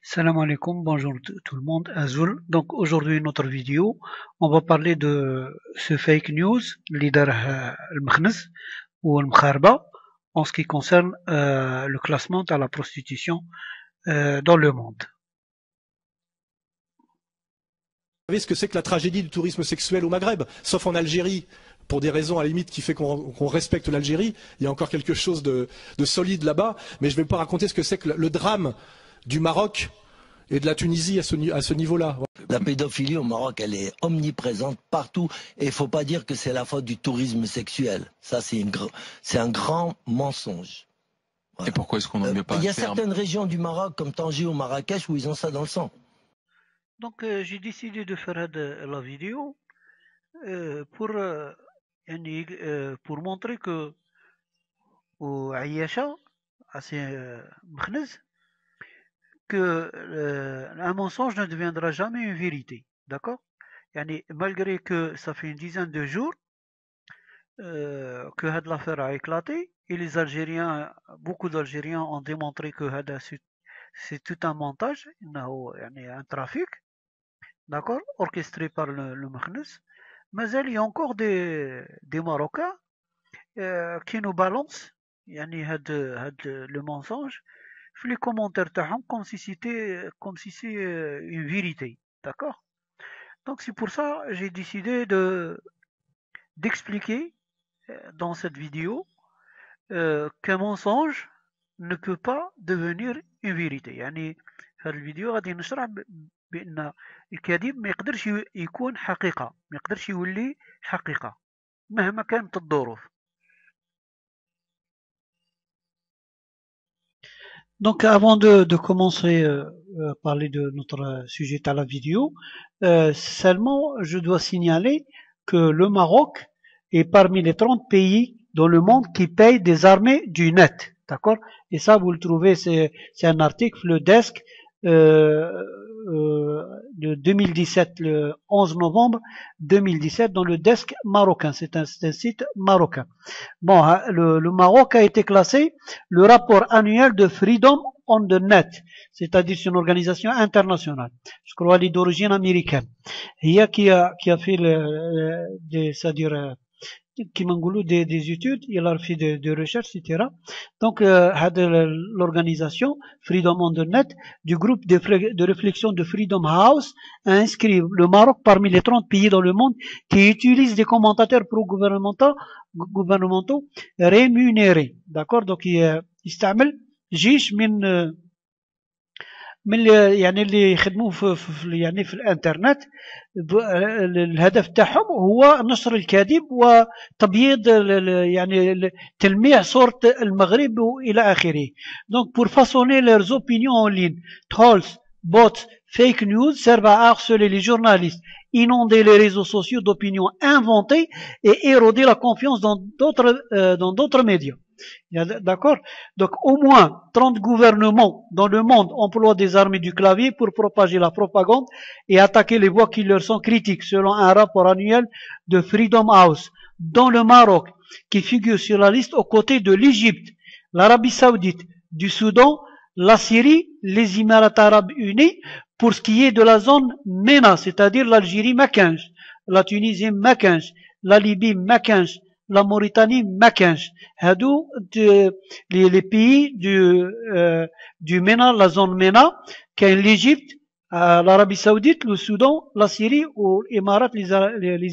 Salam alaikum, bonjour tout le monde, Azul. Donc aujourd'hui notre vidéo, on va parler de ce fake news, leader al-Mkhnez ou al-Mkharba, en ce qui concerne le classement à la prostitution dans le monde. Vous savez ce que c'est que la tragédie du tourisme sexuel au Maghreb, sauf en Algérie, pour des raisons à la limite qui fait qu'on respecte l'Algérie. Il y a encore quelque chose de solide là-bas, mais je ne vais pas raconter ce que c'est que le drame du Maroc et de la Tunisie à ce niveau-là. La pédophilie au Maroc, elle est omniprésente partout. Et il ne faut pas dire que c'est la faute du tourisme sexuel. Ça, c'est un grand mensonge. Voilà. Et pourquoi est-ce qu'on n'en met pas? Il y a certaines régions du Maroc, comme Tanger ou Marrakech, où ils ont ça dans le sang. Donc j'ai décidé de faire la vidéo pour montrer que au Aïcha, à ces Mkhnez, que un mensonge ne deviendra jamais une vérité, d'accord? Malgré que ça fait une dizaine de jours que l'affaire a éclaté, et les Algériens, beaucoup d'Algériens ont démontré que c'est tout un montage, un trafic, d'accord, orchestré par le Mkhnez. Mais il y a encore des Marocains qui nous balancent le mensonge في les commentaires تاعهم comme si c'est une vérité, d'accord? Donc c'est pour ça que j'ai décidé d'expliquer dans cette vidéo qu'un mensonge ne peut pas devenir une vérité. يعني هذه الفيديو غادي نشرح بان الكذب ما يقدرش يكون حقيقة، ما يقدرش يولي حقيقة مهما كانت الظروف. Donc avant de commencer à parler de notre sujet à la vidéo, seulement je dois signaler que le Maroc est parmi les 30 pays dans le monde qui payent des armées du net, d'accord? Et ça vous le trouvez, c'est un article, le desk de 2017, le 11 novembre 2017 dans le desk marocain, c'est un site marocain. Bon, le Maroc a été classé le rapport annuel de Freedom on the Net, c'est-à-dire c'est une organisation internationale, je crois elle est d'origine américaine. Il y a qui a fait c'est-à-dire des études, il a fait des recherches, etc. Donc l'organisation Freedom on the Net du groupe de réflexion de Freedom House a inscrit le Maroc parmi les 30 pays dans le monde qui utilisent des commentateurs pro-gouvernementaux rémunérés, d'accord? Donc يستعمل جيش من يعني اللي يخدموا في الانترنت، الهدف تاعهم هو نشر الكذب وتبييض يعني تلميع صورة المغرب الى اخره. Donc pour façonner leurs opinions en ligne, trolls, bots, fake news servent à harceler les journalistes, inonder les réseaux sociaux d'opinions inventées et éroder la confiance dans d'autres médias. D'accord? Donc au moins 30 gouvernements dans le monde emploient des armées du clavier pour propager la propagande et attaquer les voix qui leur sont critiques, selon un rapport annuel de Freedom House. Dans le Maroc, qui figure sur la liste aux côtés de l'Égypte, l'Arabie Saoudite, du Soudan, la Syrie, les Émirats Arabes Unis, pour ce qui est de la zone MENA, c'est-à-dire l'Algérie Makinj, la Tunisie Makinj, la Libye Makinj, la Mauritanie Makinj. هادو les pays du MENA, la zone MENA, كاين l'Égypte, l'Arabie Saoudite, le Soudan, la Syrie ou les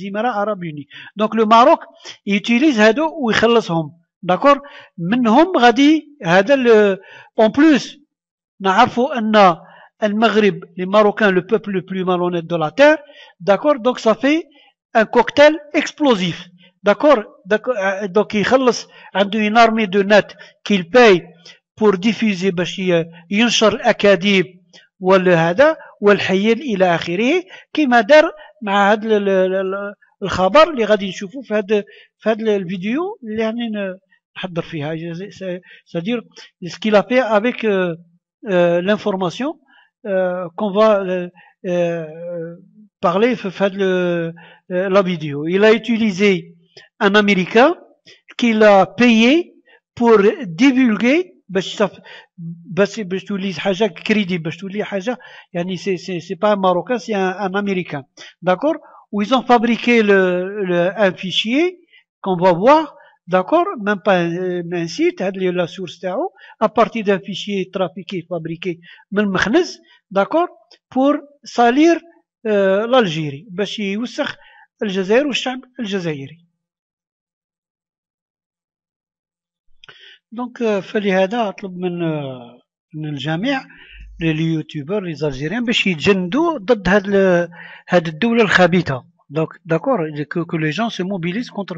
Émirats Arabes Unis. Donc le Maroc utilise هادو ويخلصهم. D'accord? منهم غادي هذا en plus نعرفوا أن المغرب, les Marocains, le peuple le plus malhonnête de la terre. D'accord? Donc ça fait un cocktail explosif. D'accord? Donc يخلص عنده une armée de net qu'il paye pour diffuser باش ينشر الأكاذيب والهذا والحيل إلى آخره، كما دار مع هذا الخبر اللي غادي نشوفوه في هذا الفيديو اللي يعني نحضر فيها. c'est-à-dire ce qu'il a fait avec l'information qu'on va parler de la vidéo. Il a utilisé un Américain qu'il a payé pour divulguer باش تولي حاجه كريدي باش تولي حاجه يعني سي با ماروكان سي ان امريكان داكور où ils ont fabriqué un fichier qu'on va voir d'accord même pas un site هاد la source تاعو à partir d'un fichier trafiqué fabriqué من المخنز d'accord pour salir l'Algérie باش يوسخ الجزائر والشعب الجزائري دونك فلهذا اطلب من الجميع اليوتيوبر لي زالجيريان باش يتجندوا ضد هاد الدولة الخبيثة d'accord que les gens se mobilisent contre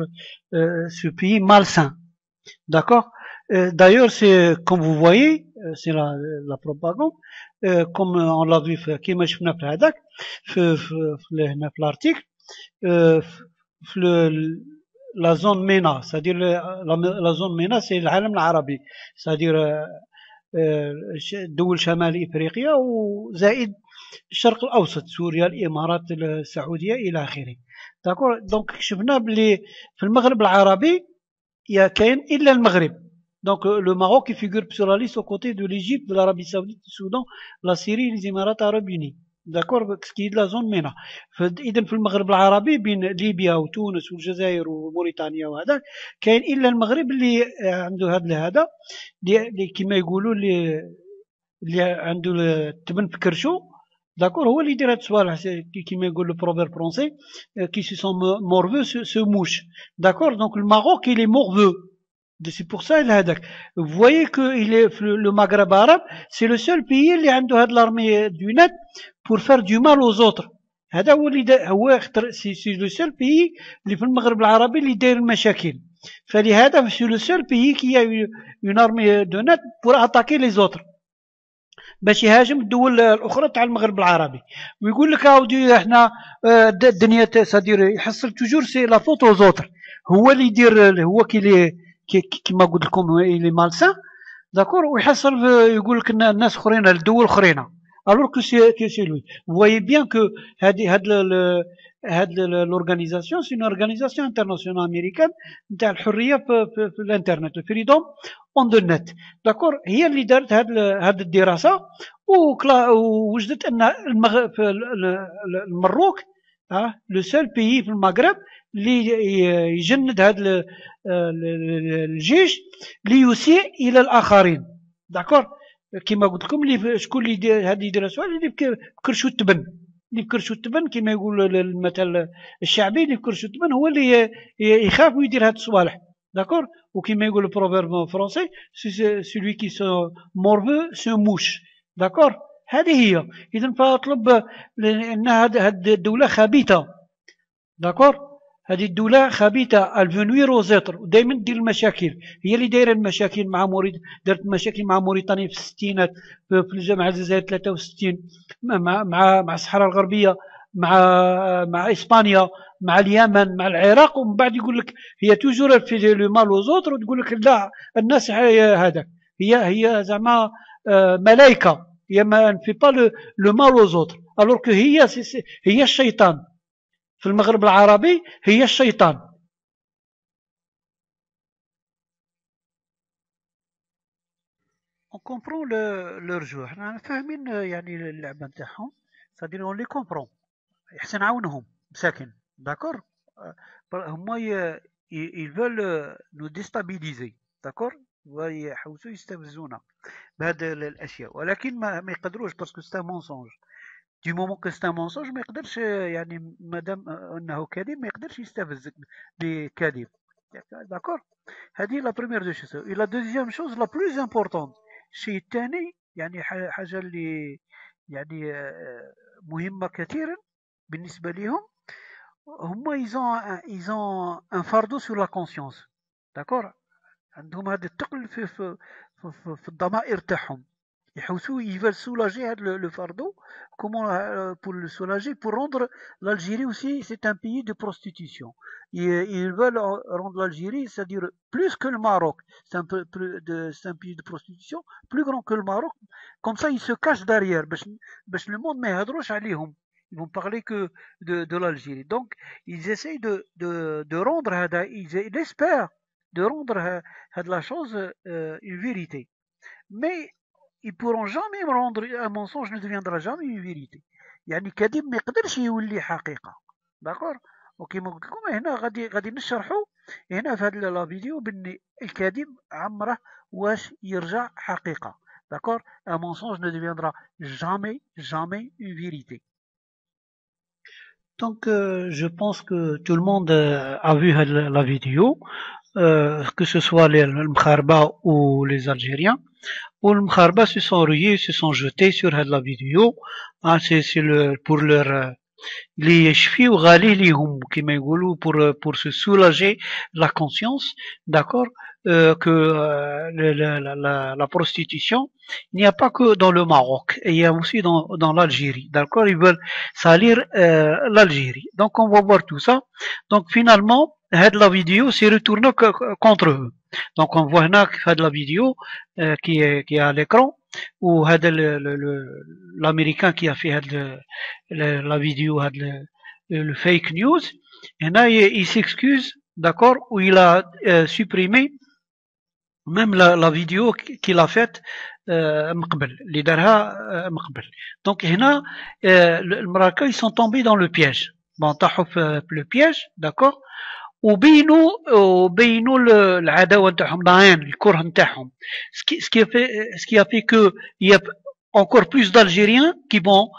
ce pays malsain d'accord d'ailleurs c'est comme vous voyez c'est la propagande comme on l'a vu كيما شفنا في هذاك هنا في l'article la zone MENA c'est-à-dire la zone MENA c'est العالم العربي c'est-à-dire دول شمال افريقيا وزائد الشرق الاوسط سوريا الامارات السعوديه الى اخره داكور دونك شفنا بلي في المغرب العربي يا كاين الا المغرب دونك لو ماروك فيغور sur la liste aux côtés de l'Égypte de l'Arabie Saoudite du Soudan la Syrie les Émirats arabes unis داكور كي لا زون مينا اذا في المغرب العربي بين ليبيا وتونس والجزائر وموريتانيا وهذا كاين الا المغرب اللي عنده هذا اللي كما يقولوا اللي عنده التبن في كرشو داكور هو اللي يدير هاد الصوالح كيما يقول لو بروفير فرونسي كي سي سون مورفو سو موش داكور دونك الماروك il est morveux c'est pour ça هذاك vous voyez que il est le Maghreb arabe c'est le seul pays اللي عنده هاد l'armée du net pour faire du mal aux autres هذا هو اللي هو سي لو سول بيي اللي في المغرب العربي اللي داير المشاكل فلهذا سي لو سول بيي كي اون ارمي دو نت بور اتاكي لي زوتر باش يهاجم الدول الاخرى تاع المغرب العربي ويقول لك اودي احنا الدنيا سادير يحصل توجور سي لا فوت aux autres هو اللي يدير هو كيما قلت لكم لي مالسان داكور ويحصل يقول لك الناس اخرين الدول اخرين alors que c'est lui. Vous voyez bien que l'organisation, c'est une organisation internationale américaine نتاع الحرية في الانترنت الفريدوم اون ذا نت داكور هي اللي دارت هاد الدراسة ووجدت ان المروك لو سول بيي في المغرب اللي يجند هاد الجيش ليسيء الى الاخرين داكور كما قلت لكم اللي شكون اللي هذه يدير سؤال اللي بكرشو التبن اللي بكرشو التبن كما يقول المثل الشعبي اللي بكرشو التبن هو اللي يخاف ويدير هاد الصوالح داكور وكما يقول البروفيرب فرونسي سولوي كي سو مورفو سو موش داكور هذه هي اذا فاطلب ان هاد الدوله خبيثه داكور هذه الدولة خبيثة الفنوير وزيتر ودائما دير المشاكل هي اللي دايره المشاكل مع دارت مشاكل مع موريتانيا في الستينات في الجامعة الجزائر 63 مع الصحراء الغربية مع اسبانيا مع اليمن مع العراق ومن بعد يقول لك هي توجور في لو مال وزوتر وتقول لك لا الناس هذاك هي زعما ملائكة هي ما في با لو مال وزوتر الوغ كو هي الشيطان في المغرب العربي هي الشيطان on comprend leur jeu حنا فاهمين يعني اللعبة نتاعهم c'est-à-dire on les comprend يحسن نعاونهم مساكن داكور هما ils veulent nous déstabiliser داكور ويحاولوا يستفزونا بهذه الاشياء ولكن ما يقدروش باسكو سي مونسونج du moment que c'est un mensonge ما يقدرش يعني مادام انه كاذب ما يقدرش يستفزك بكاذب داكور هذه لا بروميير دو شوز اي لا دوزيام شوز لا بلوز امبورطونت الشيء الثاني يعني حاجه اللي يعني مهمه كثيرا بالنسبه لهم هما ils ont un fardeau sur la conscience داكور عندهم هذا الثقل في الضمائر تاعهم يحوسوا ils veulent soulager le fardeau comment pour le soulager pour rendre l'Algérie aussi c'est un pays de prostitution ils veulent rendre l'Algérie c'est-à-dire plus que le Maroc c'est c'est un pays de prostitution plus grand que le Maroc comme ça ils se cachent derrière باش le monde ما يهضروش عليهم ils vont parler que de l'Algérie donc ils essayent de rendre ils espèrent de rendre la chose une vérité mais ils pourront jamais me rendre un mensonge ne deviendra jamais une vérité. يعني كذب ما يقدرش يولي حقيقة. داكور. وكيما قلت لكم هنا غادي نشرحوا هنا في هذا لا فيديو بان الكذب عمره واش يرجع حقيقة. D'accord? Un mensonge ne deviendra jamais une vérité. Donc, je pense que tout le monde a vu la vidéo, que ce soit les Mkharba ou les Algériens. Ou les Mkharba se sont rués, se sont jetés sur la vidéo. Hein, c'est pour leur les chefs ou pour se soulager la conscience, d'accord, que la prostitution, il n'y a pas que dans le Maroc, il y a aussi dans l'Algérie, d'accord, ils veulent salir l'Algérie. Donc on va voir tout ça. Donc finalement, la vidéo s'est retournée contre eux. Donc on voit là la vidéo qui est à l'écran. Ou l'américain qui a fait la vidéo le fake news, et là il s'excuse, d'accord, où il a supprimé même la vidéo qu'il a faite مقبل donc هنا المراكا ils sont tombés dans le piège. Bon, طاحوا في le piège, d'accord, وبينوا العداوه نتاعهم ضاين الكره نتاعهم ce qui a fait que il y a encore plus d'Algériens qui vont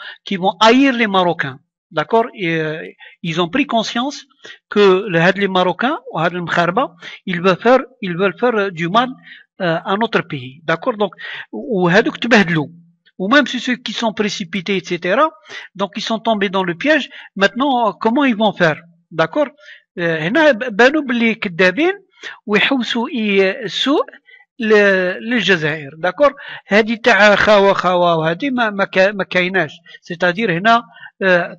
haïr les Marocains, d'accord, et ils ont pris conscience que les Marocains ou les Mkharba ils veulent faire du mal à notre pays, d'accord, donc وهذوك تبهدلوا. Ou même ceux qui sont précipités, etc. Donc ils sont tombés dans le piège. Maintenant, comment ils vont faire, d'accord? هنا بانوا بلي كذابين ويحوسوا السوء للجزائر، داكور. هذه تاع خاوه وهذه ما كايناش. سيتادير هنا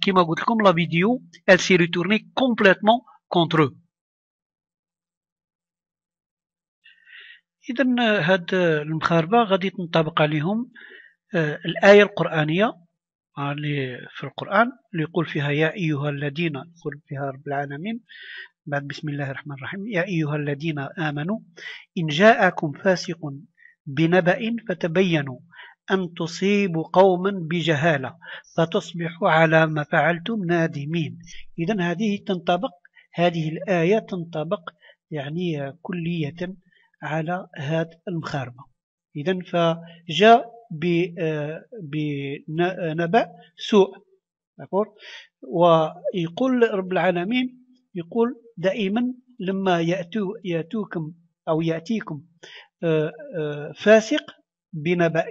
كيما قلت لكم لا فيديو elle s'est retournée complètement contre eux. اذا هاد المخاربه غادي تنطبق عليهم الايه القرانيه اللي في القرآن اللي يقول فيها يا أيها الذين، يقول فيها رب العالمين بعد بسم الله الرحمن الرحيم يا أيها الذين آمنوا إن جاءكم فاسق بنبأ فتبينوا أن تصيبوا قوما بجهالة فتصبحوا على ما فعلتم نادمين. إذن هذه الآية تنطبق يعني كلية على هذا المخاربة. إذن فجاء بنبأ سوء، ويقول رب العالمين يقول دائما لما يأتوكم أو يأتيكم فاسق بنبأ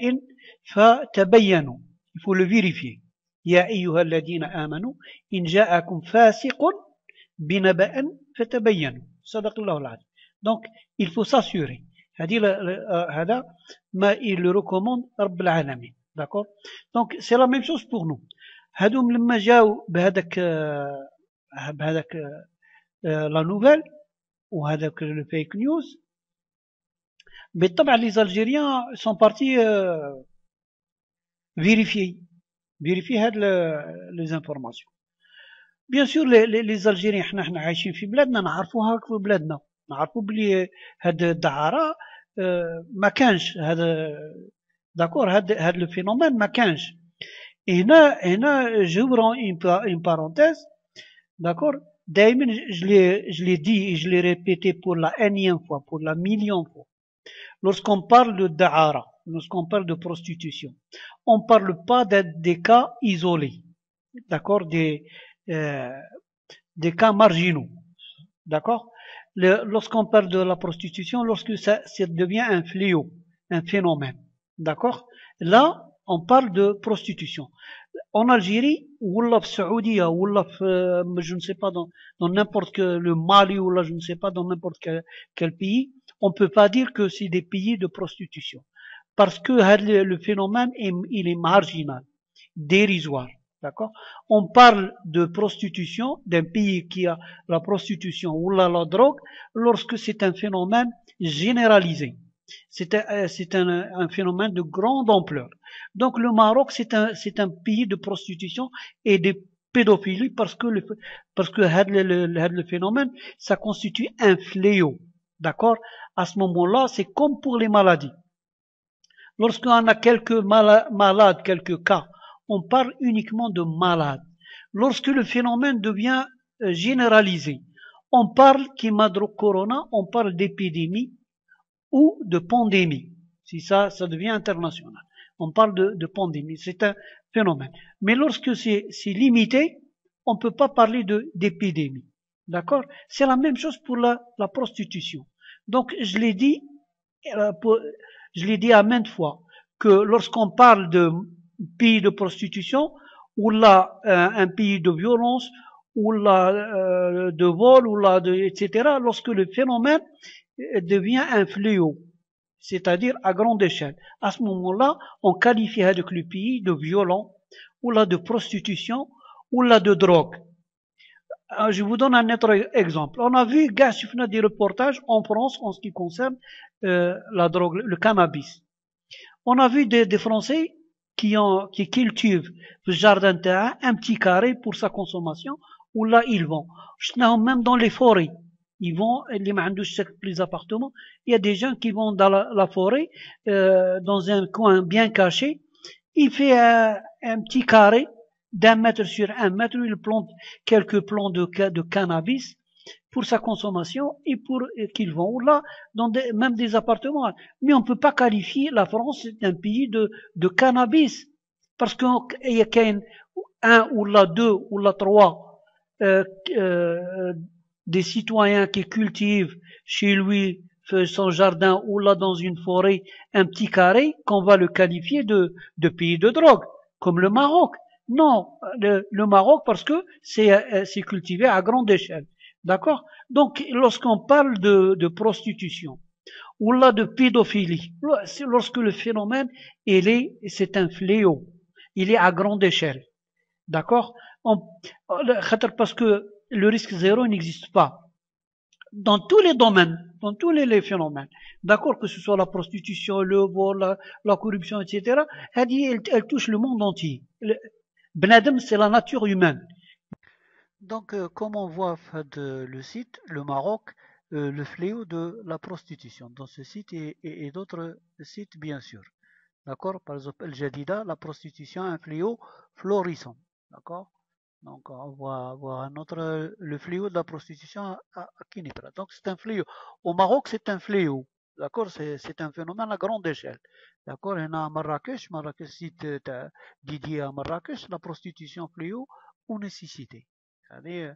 فتبينوا، il faut le vérifier. يا أيها الذين آمنوا إن جاءكم فاسق بنبأ فتبينوا. صدق الله العظيم. Donc il faut s'assurer. هذا ما il le recommande رب العالمين، d'accord. Donc c'est la même chose pour nous. هادوم لما جاو بهذاك لا نوفيل وهذاك لو فيك نيوز، بالطبع les Algériens sont partis vérifier هاد les informations. Bien sûr les Algériens احنا عايشين في بلادنا نعرفوها في بلادنا، نعرفوا بلي هاد الدعارة ما كانش هذا، داكور. هاد لو فينومين ما كانش. هنا j'ouvre une parenthèse, d'accord. دائما je l'ai dit et je l'ai répété pour la énième fois, pour la millième fois. Lorsqu'on parle de da'ara, lorsqu'on parle de prostitution, on ne parle pas des cas isolés, d'accord, des cas marginaux, d'accord. Lorsqu'on parle de la prostitution, lorsque ça devient un fléau, un phénomène, d'accord, là on parle de prostitution. En Algérie, ou en Saoudie, ou je ne sais pas, dans n'importe quel, le Mali, ou là, je ne sais pas, dans n'importe quel pays, on ne peut pas dire que c'est des pays de prostitution. Parce que le phénomène, il est marginal, dérisoire. D'accord? On parle de prostitution d'un pays qui a la prostitution ou la drogue lorsque c'est un phénomène généralisé. C'est un phénomène de grande ampleur. Donc le Maroc, c'est un pays de prostitution et de pédophilie parce que le phénomène, ça constitue un fléau. D'accord? À ce moment-là, c'est comme pour les maladies. Lorsqu'on a quelques malades, quelques cas, on parle uniquement de malades. Lorsque le phénomène devient généralisé, on parle corona, on parle d'épidémie ou de pandémie. Si ça devient international. On parle de pandémie, c'est un phénomène. Mais lorsque c'est limité, on ne peut pas parler d'épidémie. D'accord? C'est la même chose pour la prostitution. Donc, je l'ai dit à maintes fois, que lorsqu'on parle de pays de prostitution, ou là, un pays de violence, ou là, de vol, ou là, etc., lorsque le phénomène devient un fléau, c'est-à-dire à grande échelle. À ce moment-là, on qualifie avec le pays de violent, ou là de prostitution, ou là de drogue. Je vous donne un autre exemple. On a vu des reportages en France en ce qui concerne la drogue, le cannabis. On a vu des Français qui cultivent le jardin de terrain, un petit carré pour sa consommation, où là ils vont. Même dans les forêts. Ils vont, les appartements. Il y a des gens qui vont dans la forêt, dans un coin bien caché. Il fait un petit carré d'1 mètre sur 1 mètre où il plante quelques plants de cannabis pour sa consommation et pour qu'ils vont là dans même des appartements. Mais on ne peut pas qualifier la France d'un pays de cannabis parce qu'il y a un ou là deux ou là trois des citoyens qui cultivent chez lui son jardin ou là dans une forêt un petit carré qu'on va le qualifier de pays de drogue comme le Maroc. Non, le Maroc parce que c'est cultivé à grande échelle. D'accord? Donc, lorsqu'on parle de prostitution, ou là de pédophilie, lorsque le phénomène, c'est un fléau. Il est à grande échelle. D'accord? Parce que le risque zéro n'existe pas. Dans tous les domaines, dans tous les phénomènes. D'accord? Que ce soit la prostitution, le vol, la corruption, etc. Elle touche le monde entier. Bnadem, c'est la nature humaine. Donc, comme on voit le site, le Maroc, le fléau de la prostitution, dans ce site et d'autres sites, bien sûr. D'accord? Par exemple, El Jadida, la prostitution, un fléau florissant. D'accord? Donc, on va voir un autre, le fléau de la prostitution à Kinipra. Donc, c'est un fléau. Au Maroc, c'est un fléau. D'accord? C'est un phénomène à grande échelle. D'accord? Et à Marrakech, site dédié à Marrakech, la prostitution fléau ou nécessité. C'est-à-dire,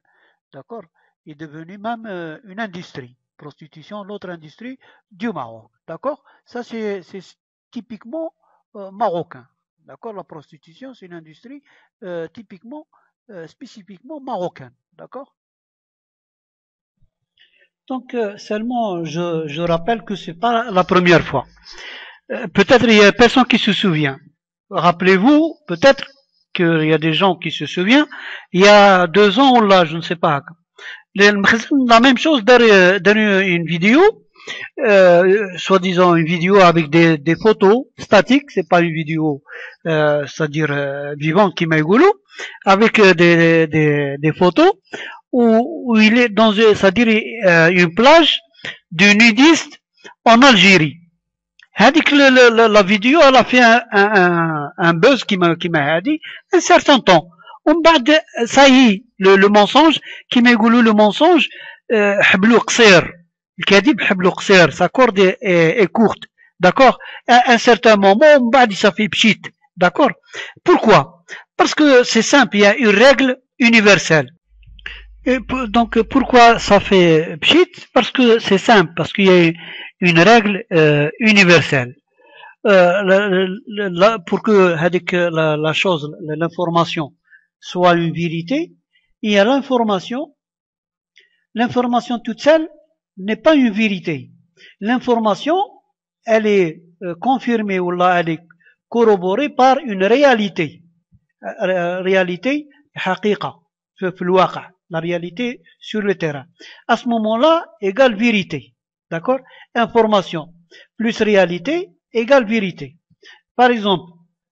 d'accord, est devenu même une industrie. Prostitution, l'autre industrie du Maroc. D'accord? Ça, c'est typiquement marocain. D'accord? La prostitution, c'est une industrie typiquement, spécifiquement marocaine. D'accord? Donc, seulement, je rappelle que c'est pas la première fois. Peut-être il y a personne qui se souvient. Rappelez-vous, peut-être qu'il y a des gens qui se souviennent, il y a 2 ans ou là, je ne sais pas. La même chose dans une vidéo, soi-disant une vidéo avec des photos statiques, c'est pas une vidéo, c'est-à-dire vivante qui m'aigolo, avec des photos où il est dans, c'est-à-dire une plage de nudistes en Algérie. La vidéo, elle a fait un buzz qui m'a dit un certain temps. Ça y est, le mensonge, qui m'a dit le mensonge, حبلو قصير. الكذب حبلو قصير. Sa corde est courte. D'accord? À un certain moment, ça fait pchit. D'accord? Pourquoi? Parce que c'est simple, il y a une règle universelle. Donc, pourquoi ça fait pchit? Parce que c'est simple, parce qu'il y a une règle universelle. Pour que la chose, l'information soit une vérité, il y a l'information. L'information toute seule n'est pas une vérité. L'information, elle est confirmée ou là, elle est corroborée par une réalité. Réalité, haqiqa, la réalité sur le terrain. À ce moment-là, égale vérité. D'accord? Information plus réalité égale vérité. Par exemple,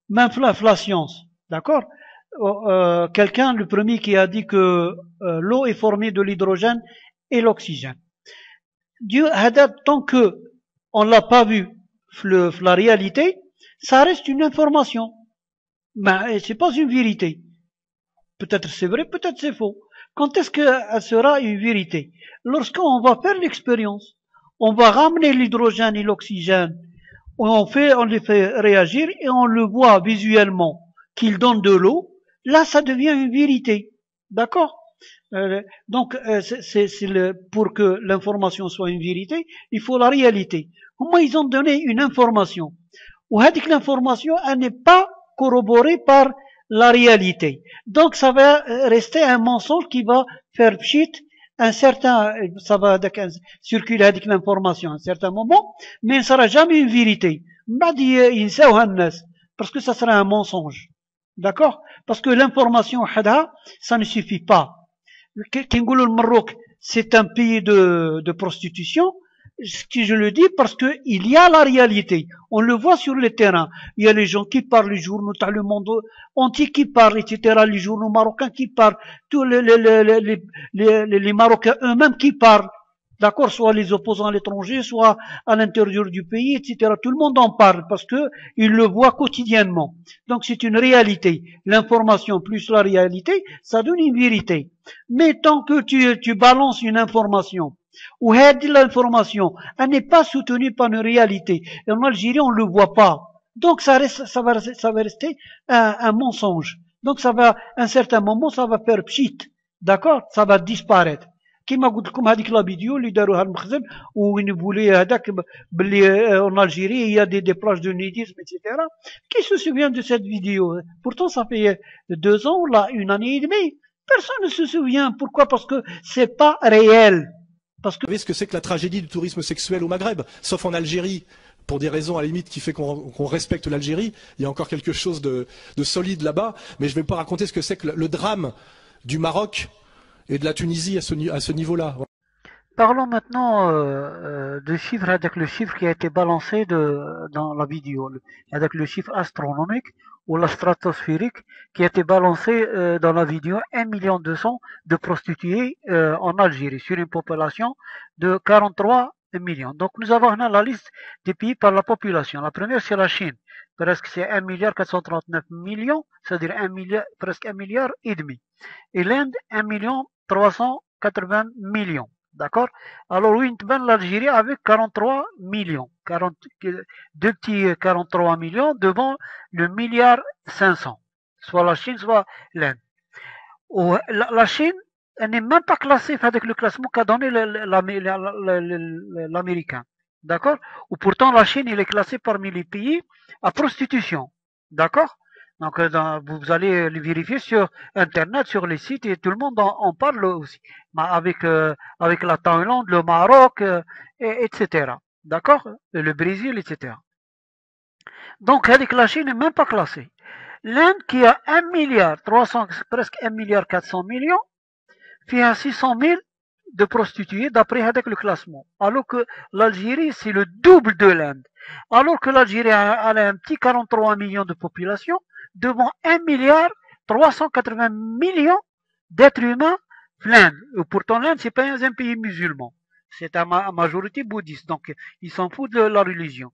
même la science. D'accord? Quelqu'un, le premier qui a dit que l'eau est formée de l'hydrogène et l'oxygène. Dieu, tant que on l'a pas vu, la réalité, ça reste une information. Mais c'est pas une vérité. Peut-être c'est vrai, peut-être c'est faux. Quand est-ce qu'elle sera une vérité? Lorsqu'on va faire l'expérience, on va ramener l'hydrogène et l'oxygène, on les fait réagir et on le voit visuellement qu'il donne de l'eau, là ça devient une vérité. D'accord? Pour que l'information soit une vérité, il faut la réalité. Comment ils ont donné une information? Ou l'information, elle n'est pas corroborée par la réalité. Donc ça va rester un mensonge qui va faire pchit un certain, ça va circuler avec l'information à un certain moment, mais ne sera jamais une vérité. Parce que ça sera un mensonge. D'accord? Parce que l'information, ça ne suffit pas. Le Maroc, c'est un pays de prostitution. Ce que je le dis parce que il y a la réalité. On le voit sur le terrain. Il y a les gens qui parlent, les journaux, le monde entier qui parle, etc. Les journaux marocains qui parlent, tous les Marocains eux-mêmes qui parlent. D'accord, soit les opposants à l'étranger, soit à l'intérieur du pays, etc. Tout le monde en parle parce que ils le voient quotidiennement. Donc c'est une réalité. L'information plus la réalité, ça donne une vérité. Mais tant que tu balances une information, ou l'information, elle n'est pas soutenue par une réalité. Et en Algérie, on ne le voit pas. Donc ça va rester un mensonge. Donc ça va, à un certain moment, ça va faire pchit. D'accord? Ça va disparaître. كما قلت لكم هذيك لا فيديو اللي داروها المخزن وين بولي هذاك باللي en Algérie il y a des plages de nudisme etc. Qui se souvient de cette vidéo? Pourtant ça fait 2 ans là, 1 année et demie. Personne ne se souvient. Pourquoi? Parce que c'est pas réel. Parce que Vous savez ce que c'est que la tragédie du tourisme sexuel au Maghreb, sauf en Algérie, pour des raisons à la limite qui fait qu'on respecte l'Algérie. Il y a encore quelque chose de solide là-bas, mais je ne vais pas raconter ce que c'est que le drame du Maroc et de la Tunisie à ce niveau-là. parlons maintenant de chiffres avec le chiffre qui a été balancé dans la vidéo, avec le chiffre astronomique ou la stratosphérique qui a été balancé dans la vidéo 1,2 million de prostituées en Algérie sur une population de 43 millions. Donc nous avons la liste des pays par la population. La première c'est la Chine, presque c'est 1,439 milliard, c'est-à-dire presque 1,5 milliard. Et l'Inde 1,380 millions. D'accord? Alors oui, l'Algérie avec 43 millions. 2 petits 43 millions devant le milliard 500. Soit la Chine, soit l'Inde. La Chine, elle n'est même pas classée avec le classement qu'a donné l'Américain. D'accord? Ou pourtant la Chine, elle est classée parmi les pays à prostitution. D'accord? Donc vous allez le vérifier sur Internet, sur les sites, et tout le monde en parle aussi. Avec la Thaïlande, le Maroc, etc. D'accord? Le Brésil, etc. Donc avec la Chine n'est même pas classée. L'Inde qui a 1 milliard 300, presque 1 milliard 400 millions, fait un 600 000 de prostituées d'après avec le classement. Alors que l'Algérie, c'est le double de l'Inde. Alors que l'Algérie a un petit 43 millions de population, devant 1 milliard 380 millions d'êtres humains, l'Inde. Pourtant, l'Inde, c'est pas un pays musulman. C'est une majorité bouddhiste. Donc, ils s'en foutent de la religion.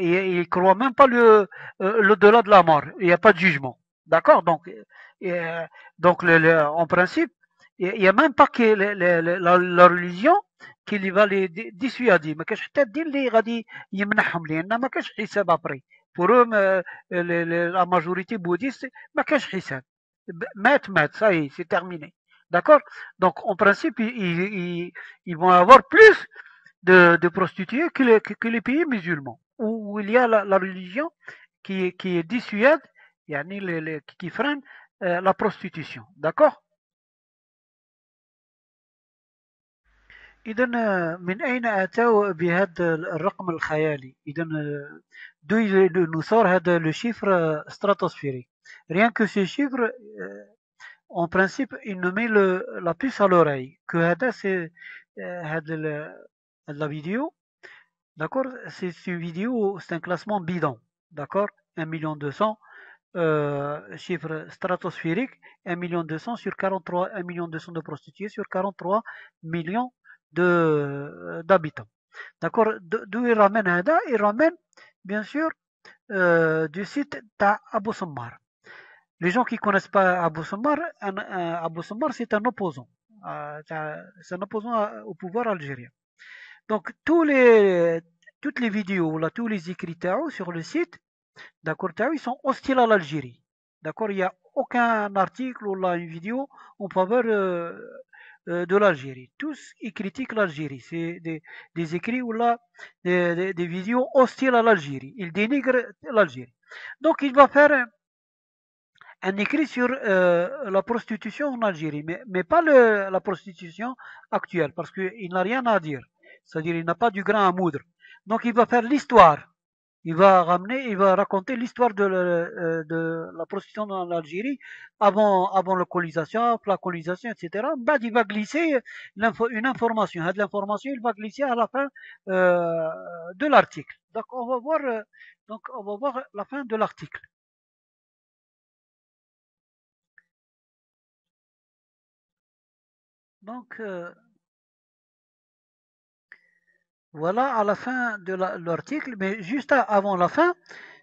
Et ils croient même pas l'au-delà de la mort. Il n'y a pas de jugement. D'accord? Donc, en principe, il n'y a même pas que la religion qui va les dissuader. ما كاش حتى الدين اللي غادي يمنحهم لان ما كاش حساب après. Pour eux, la majorité bouddhiste, ما كاش حساب. مات, ça y est, c'est terminé. D'accord? Donc, en principe, ils vont avoir plus de prostituées que les pays musulmans, où il y a la religion qui dissuade, qui freine la prostitution. D'accord? إذا من أين أتوا بهذا الرقم الخيالي؟ إذا d'où nous sort هذا le chiffre stratosphérique? Rien que ce chiffre, en principe, il nous met la puce à l'oreille. Que هذا c'est la vidéo, d'accord? C'est une vidéo, c'est un classement bidon, d'accord? 1 million 200, chiffre stratosphérique, 1 million 200 sur 43, 1 million 200 de prostituées sur 43 millions d'habitants. D'accord? D'où il ramène Hada? Il ramène, bien sûr, du site d'Abou Sammar. Les gens qui ne connaissent pas Abou Sammar, Abou Sammar c'est un opposant. C'est un opposant au pouvoir algérien. Donc toutes les vidéos, là, tous les écrits Tao sur le site, d'accord, Tao, ils sont hostiles à l'Algérie. D'accord, il n'y a aucun article ou là une vidéo en faveur de l'Algérie. Tous, ils critiquent l'Algérie. C'est des écrits ou là des vidéos hostiles à l'Algérie. Ils dénigrent l'Algérie. Donc, il va faire un écrit sur la prostitution en Algérie, mais pas la prostitution actuelle, parce qu'il n'a rien à dire. C'est-à-dire, il n'a pas du grain à moudre. Donc, il va faire l'histoire. Il va raconter l'histoire de la prostitution en Algérie avant la colonisation, la colonisation, etc. Bah, il va glisser une information. L'information, il va glisser à la fin de l'article. Donc, on va voir la fin de l'article. Donc, voilà à la fin de l'article, mais juste avant la fin,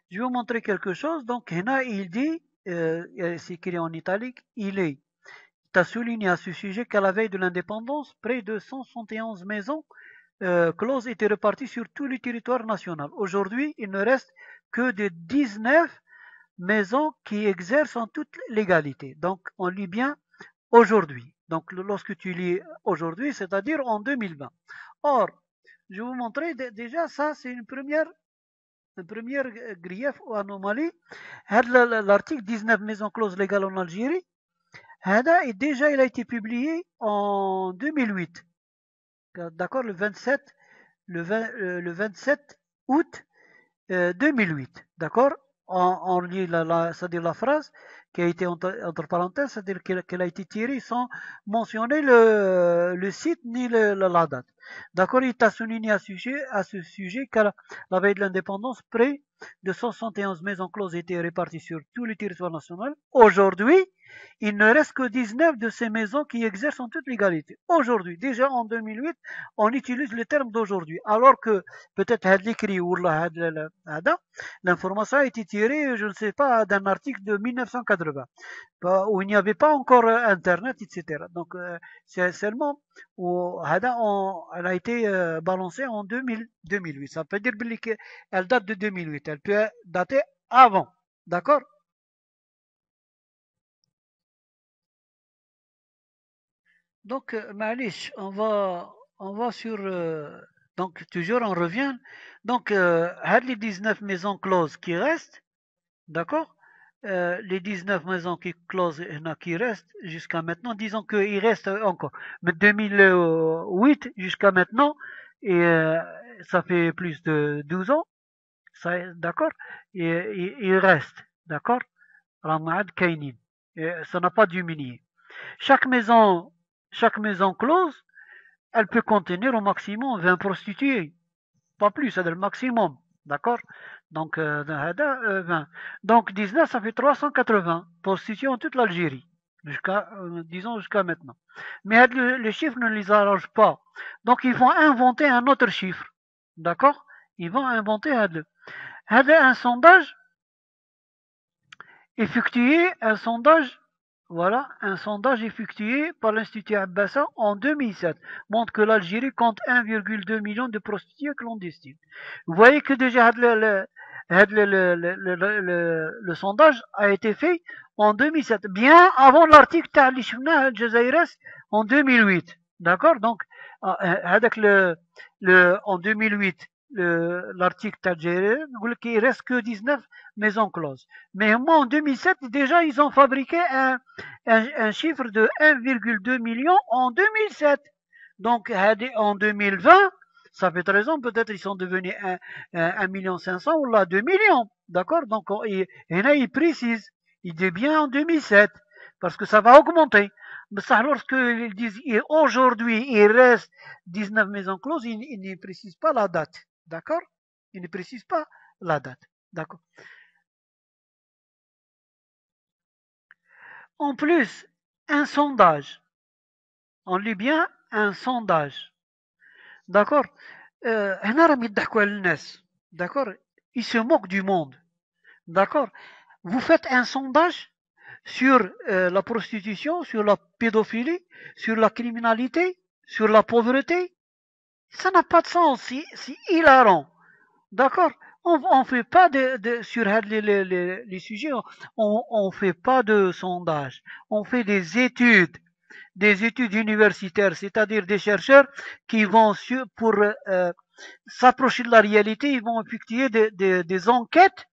je vais vous montrer quelque chose. Donc, Hena, il dit, c'est écrit en italique, il a souligné à ce sujet qu'à la veille de l'indépendance, près de 171 maisons closes étaient reparties sur tout le territoire national. Aujourd'hui, il ne reste que de 19 maisons qui exercent en toute légalité. Donc, on lit bien aujourd'hui. Donc, lorsque tu lis aujourd'hui, c'est-à-dire en 2020. Or, je vais vous montrer déjà ça, c'est une première grief ou anomalie. L'article 19 maisons closes légales en Algérie, déjà il a été publié en 2008. D'accord, le 27 août 2008. D'accord, on lit c'est-à-dire la phrase qui a été entre parenthèses, c'est-à-dire qu'elle a été tirée sans mentionner le site ni la date. D'accord, il t'a souligné à ce sujet qu'à la veille de l'indépendance, près de 171 maisons closes étaient réparties sur tout le territoire national. Aujourd'hui, il ne reste que 19 de ces maisons qui exercent en toute légalité. Aujourd'hui, déjà en 2008, on utilise le terme d'aujourd'hui, alors que peut-être l'écrit ou l'information a été tirée, je ne sais pas, d'un article de 1980, où il n'y avait pas encore Internet, etc. Donc, c'est seulement où elle a été balancée en 2008. Ça peut dire qu'elle date de 2008. Elle peut dater avant. D'accord? Donc, Malish, on va sur. Donc, toujours, on revient. Donc, les 19 maisons closes qui restent, d'accord? Les 19 maisons qui closes qui restent jusqu'à maintenant, disons qu'il reste encore. Mais 2008 jusqu'à maintenant, et ça fait plus de 12 ans, d'accord? Et il reste, d'accord? Ramad Kainin. Ça n'a pas diminué. Chaque maison, chaque maison close, elle peut contenir au maximum 20 prostituées. Pas plus, c'est le maximum. D'accord? Donc, 20. Donc, 19, ça fait 380 prostituées en toute l'Algérie. Disons jusqu'à maintenant. Mais les chiffres ne les arrangent pas. Donc, ils vont inventer un autre chiffre. D'accord? Ils vont inventer un sondage effectué, voilà, un sondage effectué par l'Institut Abbassa en 2007 montre que l'Algérie compte 1,2 million de prostituées clandestines. Vous voyez que déjà le sondage a été fait en 2007, bien avant l'article Ta'lishna al-Jazaires en 2008. D'accord? Donc, avec en 2008, l'article Ta'lishna il reste que 19 maisons closes. Mais moi, en 2007, déjà, ils ont fabriqué un chiffre de 1,2 million en 2007. Donc, en 2020, ça fait 13 ans, peut-être ils sont devenus 1 million 500 ou là 2 millions. D'accord? Donc, et là, il précise. Il dit bien en 2007. Parce que ça va augmenter. Mais ça, lorsqu'ils disent aujourd'hui, il reste 19 maisons closes, ils ne précisent pas la date. D'accord? Ils ne précisent pas la date. D'accord? En plus, un sondage. On lit bien un sondage. D'accord? هنا راهم يضحكوا على الناس. D'accord? Ils se moquent du monde. D'accord? Vous faites un sondage sur la prostitution, sur la pédophilie, sur la criminalité, sur la pauvreté. Ça n'a pas de sens, c'est hilarant. D'accord? On fait pas sur les sujets, on fait pas de sondage. On fait des études universitaires, c'est-à-dire des chercheurs qui vont pour s'approcher de la réalité, ils vont effectuer des enquêtes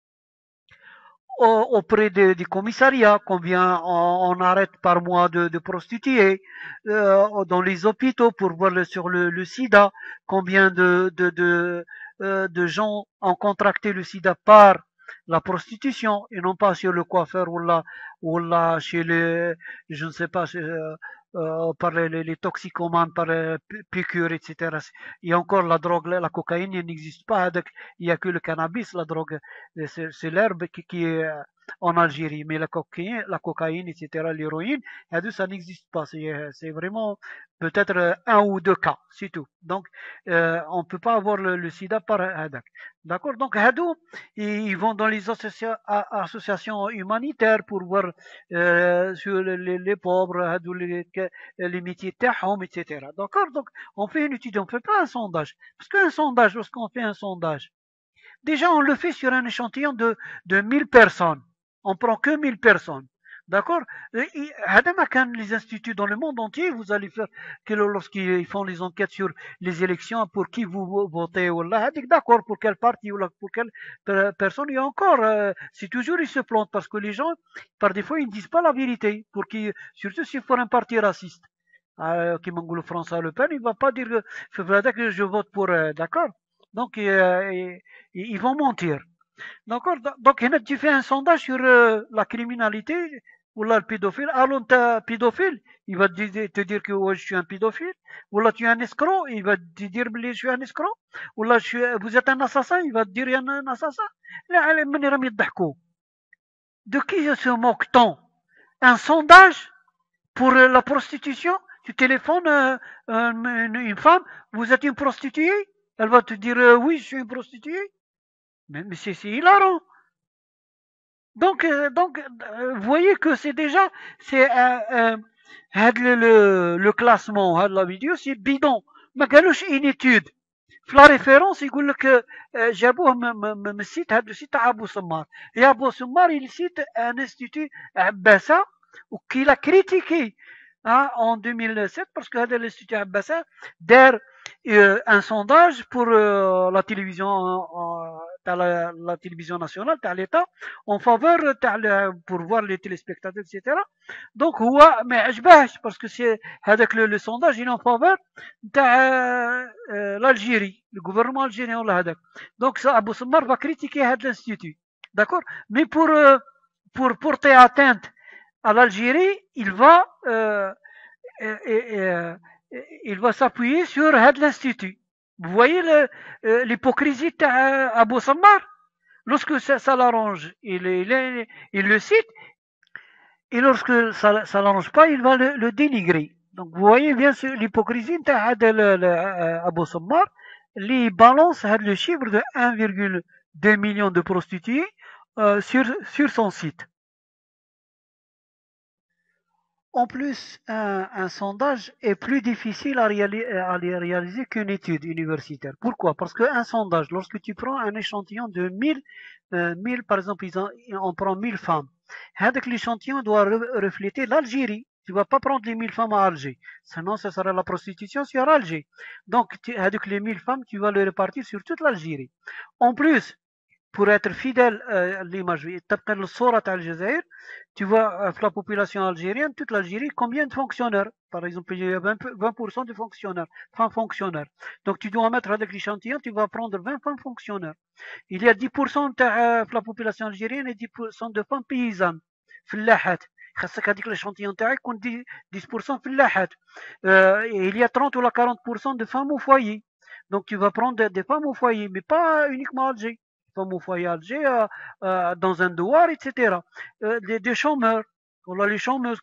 auprès des commissariats, combien on arrête par mois de prostituées, dans les hôpitaux pour voir sur le sida, combien de gens ont contracté le sida par la prostitution et non pas sur le coiffeur ou là chez les, je ne sais pas, par les toxicomanes, par les piqûres, etc. Et encore la drogue, la cocaïne, il n'existe pas. Il n'y a que le cannabis, la drogue, c'est l'herbe qui est en Algérie. Mais la cocaïne, etc., l'héroïne, ça n'existe pas. C'est vraiment peut-être un ou deux cas, c'est tout. Donc, on ne peut pas avoir le sida par Hadak. D'accord? Donc, Hadou, ils vont dans les associations humanitaires pour voir sur les pauvres, Hadou, les métiers تاعهم, etc. D'accord? Donc, on fait une étude, on ne fait pas un sondage. Parce qu'un sondage, lorsqu'on fait un sondage, déjà, on le fait sur un échantillon de 1000 personnes. On prend que 1000 personnes. D'accord? Les instituts dans le monde entier, vous allez faire que lorsqu'ils font les enquêtes sur les élections, pour qui vous votez, ou là, d'accord, pour quel parti, ou là, pour quelle personne, et encore, c'est toujours, ils se plantent, parce que les gens, par des fois, ils ne disent pas la vérité, surtout s'il faut un parti raciste. Qui m'engoule François Le Pen, il ne va pas dire que je vote pour, d'accord? Donc, ils vont mentir. D'accord? Donc, tu fais un sondage sur la criminalité ou là, le pédophile. Alors, t'es pédophile, il va te dire que ouais, je suis un pédophile. Ou là, tu es un escroc, il va te dire que je suis un escroc. Ou là, vous êtes un assassin, il va te dire qu'il y a un assassin. De qui se moque-t-on? Un sondage pour la prostitution? Tu téléphones une femme, vous êtes une prostituée? Elle va te dire oui, je suis une prostituée. Mais c'est hilarant. Donc, vous voyez que c'est déjà, c'est le classement de la vidéo, c'est bidon. ما قالوش une étude. في la référence يقول لك جابوه من السيت هذا السيت تاع ابو سمار. Et ابو سمار il cite un institut عباسة qui l'a critiqué en 2007 parce que هذا l'institut عباسة دار un sondage pour la télévision la télévision nationale تاع l'État en faveur pour voir les téléspectateurs etc. Donc هو ما عجبهش parce que c'est هذاك le sondage il est en faveur تاع l'Algérie le gouvernement algérien ولا هذاك. Donc ça Abou Sammar va critiquer هذا l'institut, d'accord, mais pour porter atteinte à l'Algérie il va s'appuyer sur l'institut. Vous voyez l'hypocrisie d'Abou Sammar. Lorsque ça l'arrange, il le cite, et lorsque ça ne l'arrange pas, il va le dénigrer. Donc vous voyez bien l'hypocrisie d'Abou Sammar, il balance le chiffre de 1,2 million de prostituées sur son site. En plus, un sondage est plus difficile à réaliser qu'une étude universitaire. Pourquoi? Parce qu'un sondage, lorsque tu prends un échantillon de 1000 par exemple, on prend 1000 femmes. L'échantillon doit refléter l'Algérie. Tu ne vas pas prendre les 1000 femmes à Alger. Sinon, ce sera la prostitution sur Alger. Donc, avec les 1000 femmes, tu vas les répartir sur toute l'Algérie. En plus, pour être fidèle à l'image, tu vois la population algérienne, toute l'Algérie, combien de fonctionnaires? Par exemple, il y a 20% de fonctionnaires, femmes fonctionnaires. Donc tu dois mettre avec l'échantillon, tu vas prendre 20 femmes fonctionnaires. Il y a 10% de la population algérienne et 10% de femmes paysannes. فلاحات. خاصك هذيك l'échantillon تاعك يكون 10% فلاحات. Il y a 30 ou 40% de femmes au foyer. Donc tu vas prendre des femmes au foyer, mais pas uniquement à Alger. Femmes au foyer à Alger, dans un douar, etc. Des chômeurs. Voilà les chômeuses,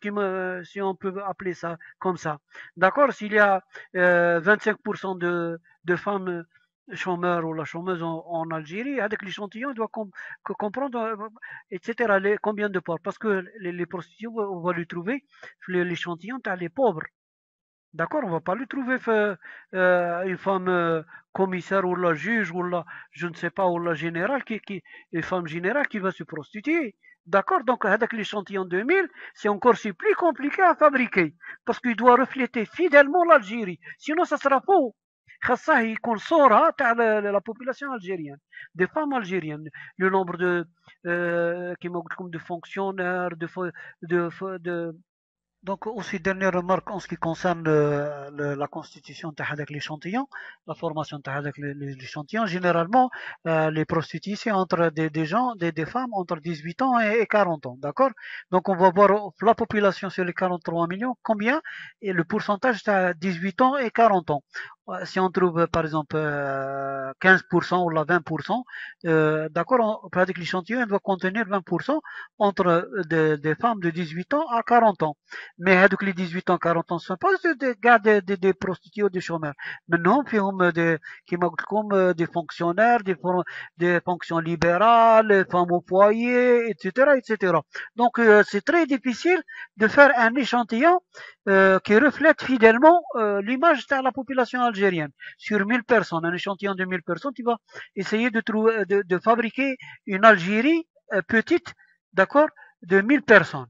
si on peut appeler ça comme ça. D'accord? S'il y a 25% de femmes chômeur ou la chômeuse en Algérie, avec l'échantillon, il doit comprendre, etc., combien de ports. Parce que les prostituées, on va lui trouver l'échantillon, t'as les pauvres. D'accord, on va pas lui trouver une femme commissaire ou la juge ou la, je ne sais pas, ou la générale, une femme générale qui va se prostituer. D'accord, donc avec l'échantillon 2000, c'est encore si plus compliqué à fabriquer parce qu'il doit refléter fidèlement l'Algérie. Sinon, ça sera faux. خاصة يكون صورة تاع la population algérienne, des femmes algériennes, le nombre de كيما قلت لكم de fonctionnaires, de donc, aussi, dernière remarque en ce qui concerne la constitution avec l'échantillon, la formation avec l'échantillon. Généralement, les prostituées, c'est entre des gens, des femmes entre 18 ans et 40 ans. D'accord? Donc, on va voir la population sur les 43 millions, combien? Et le pourcentage, c'est à 18 ans et 40 ans. Si on trouve, par exemple, 15% ou la 20%, d'accord, avec l'échantillon, il doit contenir 20% entre des femmes de 18 ans à 40 ans. Mais هذوك les 18 ans 40 ans sont pas des prostituées ou des chômeurs. Maintenant فيهم كيما قلت لكم des fonctionnaires, des fonctions libérales, femmes au foyer, etc. Donc c'est très difficile de faire un échantillon qui reflète fidèlement l'image de la population algérienne. Sur 1000 personnes, un échantillon de 1000 personnes, tu vas essayer de fabriquer une Algérie petite, d'accord, de 1000 personnes.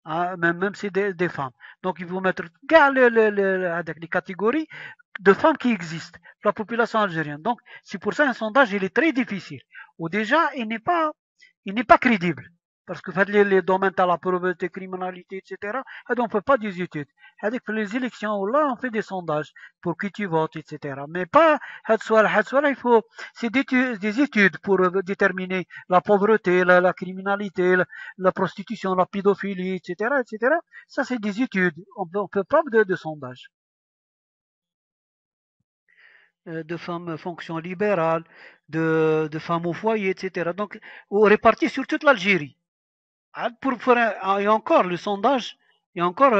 Ah, même si des femmes. Donc, il faut mettre avec les catégories de femmes qui existent, la population algérienne. Donc, c'est pour ça un sondage, il est très difficile. Ou déjà, il n'est pas crédible. Parce que les domaines de la pauvreté, criminalité, etc., on ne fait pas des études. Avec les élections, là, on fait des sondages pour qui tu votes, etc. Mais pas, il faut, c'est des études pour déterminer la pauvreté, la criminalité, la prostitution, la pédophilie, etc. Ça, c'est des études. On ne peut pas de sondage. De femmes fonction libérale, de femmes au foyer, etc. Donc, répartis sur toute l'Algérie. Pour faire et encore le sondage, et encore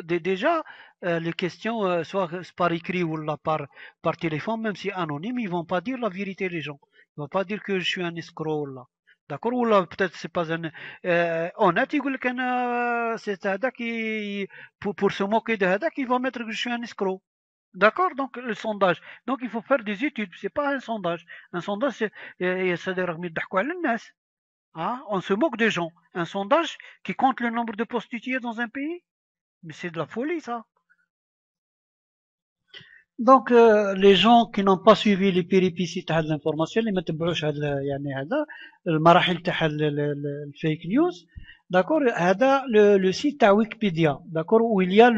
déjà les questions, soit par écrit ou là, par téléphone, même si anonyme, ils vont pas dire la vérité les gens. Ils vont pas dire que je suis un escroc là. D'accord, ou là peut-être c'est pas un honnête, يقول لك انا c'est هذا qui pour se moquer de هذا qui va mettre que je suis un escroc. D'accord, donc le sondage. Donc il faut faire des études, c'est pas un sondage. Un sondage c'est c'est-à-dire يضحكوا على الناس. Ah, on se moque des gens. Un sondage qui compte le nombre de prostituées dans un pays? Mais c'est de la folie, ça. Donc, les gens qui n'ont pas suivi les péripéties de l'information, اللي ما تبعوش هذا يعني هذا المراحل تاع الفيك نيوز, d'accord, هذا le site تاع Wikipédia, d'accord, où il y a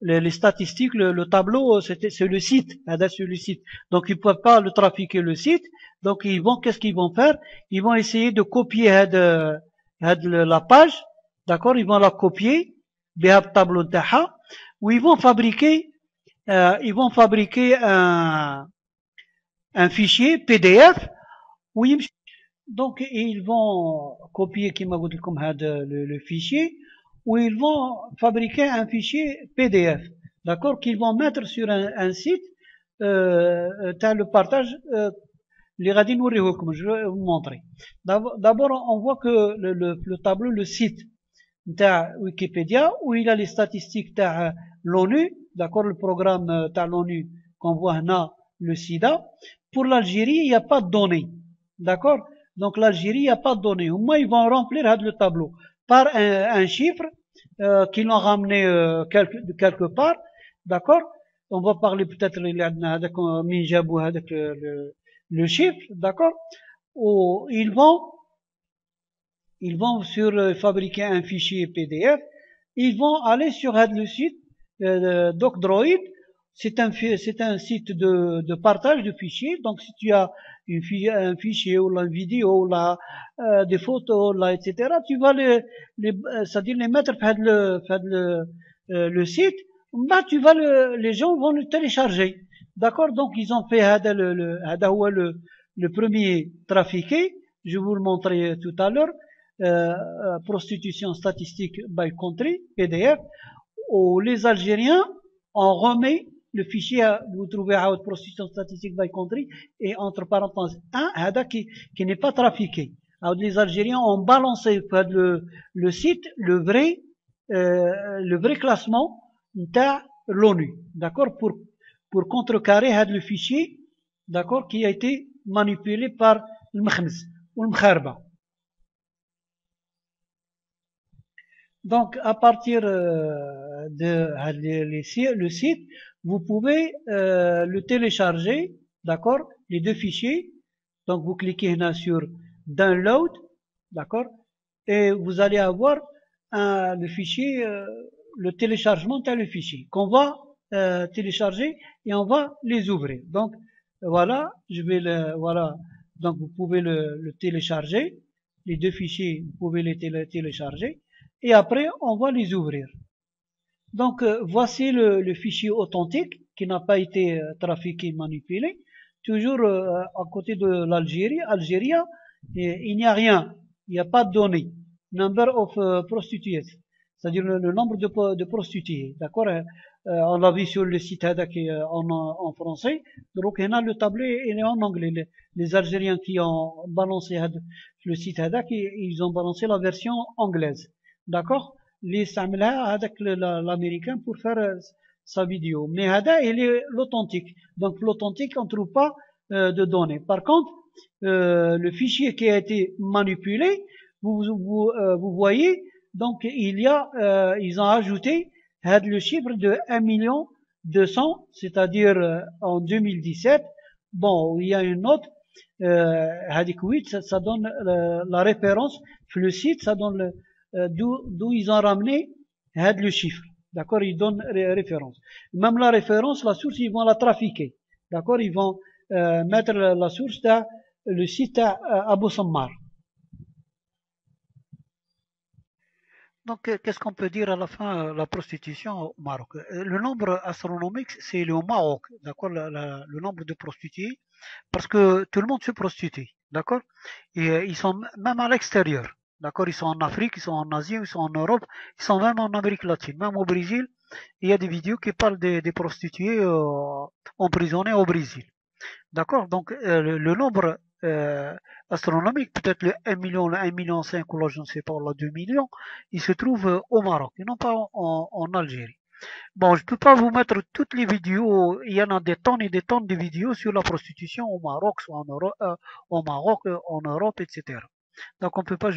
les statistiques, le tableau, c'est le site, هذا c'est le site. Donc ils peuvent pas le trafiquer le site. Donc qu'est-ce qu'ils vont faire? Ils vont essayer de copier la page, d'accord, ils vont la copier بها الطابلو نتاعها, où ils vont fabriquer un fichier PDF où donc ils vont copier le fichier, où ils vont fabriquer un fichier PDF, d'accord, qu'ils vont mettre sur un site t'as le partage les radis comme je vais vous montrer. D'abord on voit que le tableau, le site de Wikipédia, où il a les statistiques de l'ONU, d'accord, le programme de l'ONU qu'on voit là, le SIDA. Pour l'Algérie, il n'y a pas de données, d'accord. Donc l'Algérie, il n'y a pas de données. Au moins, ils vont remplir le tableau par un chiffre qu'ils l'ont ramené quelque part, d'accord. On va parler peut-être avec le chiffre, d'accord. Où ils vont fabriquer un fichier PDF, ils vont aller sur le site DocDroid. C'est un site de partage de fichiers. Donc si tu as un fichier ou une vidéo ou des photos là, etc., tu vas c'est-à-dire les mettre sur le site. Bah tu vas les gens vont le télécharger. D'accord. Donc ils ont fait le premier trafiqué. Je vais vous le montrer tout à l'heure. Prostitution statistique by country, PDF, où les Algériens ont remis le fichier vous trouvez عاود prostitution statistique by country et entre parenthèses 1 هذا qui n'est pas trafiqué. Alors les Algériens ont balancé le site le vrai classement de l'ONU, d'accord, pour contrecarrer le fichier, d'accord, qui a été manipulé par le Mkhmez ou le Mkharba. Donc, à partir de le site, vous pouvez le télécharger, d'accord, les deux fichiers. Donc, vous cliquez là sur Download, d'accord, et vous allez avoir le fichier, le téléchargement de le fichier qu'on va télécharger et on va les ouvrir. Donc, voilà, voilà. Donc, vous pouvez le télécharger. Les deux fichiers, vous pouvez les télécharger. Et après, on va les ouvrir. Donc, voici le fichier authentique qui n'a pas été trafiqué, manipulé. Toujours à côté de l'Algérie. Algérie, il n'y a rien. Il n'y a pas de données. Number of prostituées. C'est-à-dire le nombre de prostituées. D'accord? On l'a vu sur le site en français. Donc, le tableau il est en anglais. Les Algériens qui ont balancé le site ils ont balancé la version anglaise. D'accord? Les Samla avec l'américain pour faire sa vidéo. Mais Hada, il est l'authentique. Donc l'authentique, on ne trouve pas de données. Par contre, le fichier qui a été manipulé, vous voyez, donc ils ont ajouté le chiffre de 1 200 000, c'est-à-dire en 2017. Bon, il y a une note, ça donne la référence, le site, ça donne d'où ils ont ramené le chiffre. D'accord, ils donnent référence. Même la référence, la source, ils vont la trafiquer. D'accord, ils vont mettre la source dans le site Abou Sammar. Donc, qu'est-ce qu'on peut dire à la fin, la prostitution au Maroc? Le nombre astronomique, c'est le Maroc, d'accord, le nombre de prostituées, parce que tout le monde se prostitue, d'accord, et ils sont même à l'extérieur. D'accord, ils sont en Afrique, ils sont en Asie, ils sont en Europe, ils sont même en Amérique latine, même au Brésil. Il y a des vidéos qui parlent des prostituées emprisonnées au Brésil. D'accord, donc le nombre astronomique, peut-être le 1 million, le 1,5 million, ou là je ne sais pas, le 2 millions, il se trouve au Maroc et non pas en Algérie. Bon, je ne peux pas vous mettre toutes les vidéos, il y en a des tonnes et des tonnes de vidéos sur la prostitution au Maroc, soit au Maroc, en Europe, etc. Donc on peut pas,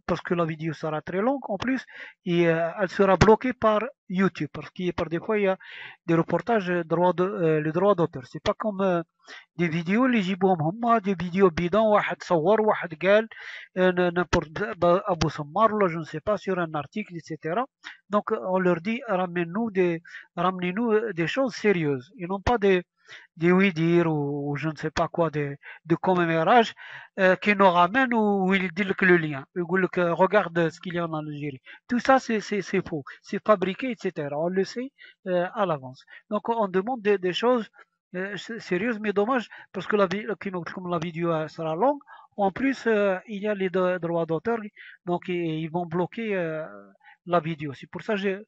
parce que la vidéo sera très longue en plus, et elle sera bloquée par YouTube, parce qu'il par des fois il y a des reportages le droit d'auteur. C'est pas comme des vidéos اللي يجيبوهم هما des vidéos bidon واحد صور واحد قال n'importe Abou Sammar là je ne sais pas sur un article etc. Donc on leur dit ramenez-nous des choses sérieuses et non pas des oui-dire ou je ne sais pas quoi, de commérage qui nous ramènent où ils disent que le lien. Regarde ce qu'il y a en Algérie. Tout ça, c'est faux. C'est fabriqué, etc. On le sait à l'avance. Donc, on demande des choses sérieuses, mais dommage, parce que comme la vidéo sera longue, en plus, il y a les droits d'auteur, donc ils vont bloquer la vidéo. C'est pour ça que